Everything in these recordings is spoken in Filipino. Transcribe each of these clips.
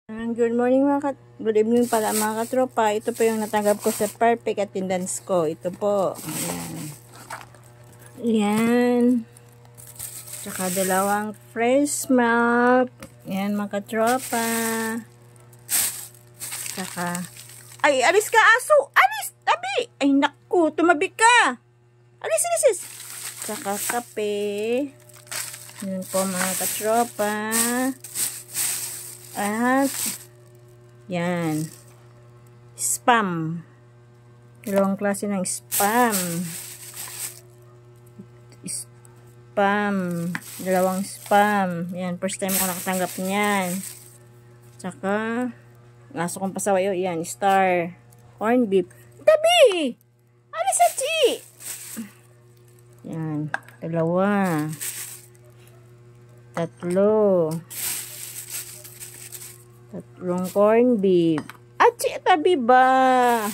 Good morning good evening pala mga katropa. Ito po yung natanggap ko sa perfect attendance ko. Ito po. Ayan. Tsaka dalawang fresh milk. Ayan mga katropa. Tsaka, ay, alis ka aso! Alis! Tabi! Ay naku, tumabi ka! Alis! Tsaka kape. Ayan po mga katropa. At yan, spam, dalawang klase ng spam, dalawang spam. Yan, first time ko nakatanggap niyan. Tsaka ngaso kong pasawayo, yan, star corn beef. Tabi! Alis sa chi! Yan, dalawa, tatlong corn beef. Atsi, tabi ba?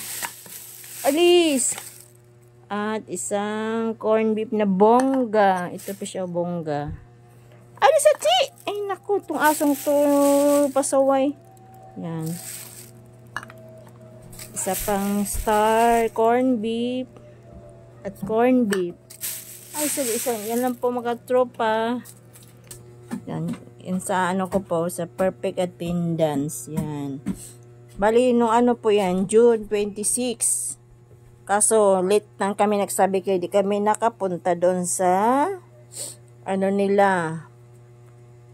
Alis. At isang corn beef na bongga. Ito pa siya bongga. Alis, atsi. Ay, naku, itong asong to pasaway. Yan. Isa pang star corn beef. At corn beef. Ay, isang. Yan lang po mga tropa. Yan. Yan sa ano ko po, sa perfect attendance. Yan. Bali, nung ano po yan, June 26. Kaso, late nang kami nagsabi kayo, di kami nakapunta doon sa, ano nila,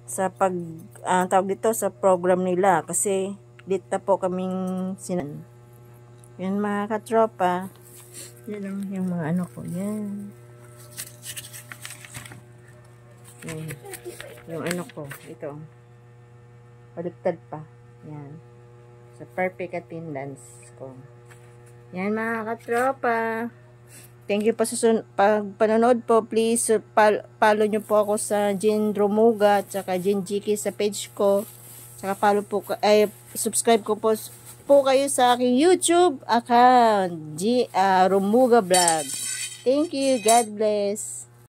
sa tawag dito, sa program nila. Kasi, late na po kaming sinan. Yan mga katropa. Yan lang yung mga ano ko. Yan. Yan. Yung ano ko, ito. Baliktad pa. Yan. Sa perfect attendance ko. Yan mga katropa. Thank you po sa panonood po. Please follow nyo po ako sa Jen Romuga at saka Jen Jiki sa page ko. Saka follow po, subscribe ko po kayo sa aking YouTube account. Romuga Vlog. Thank you. God bless.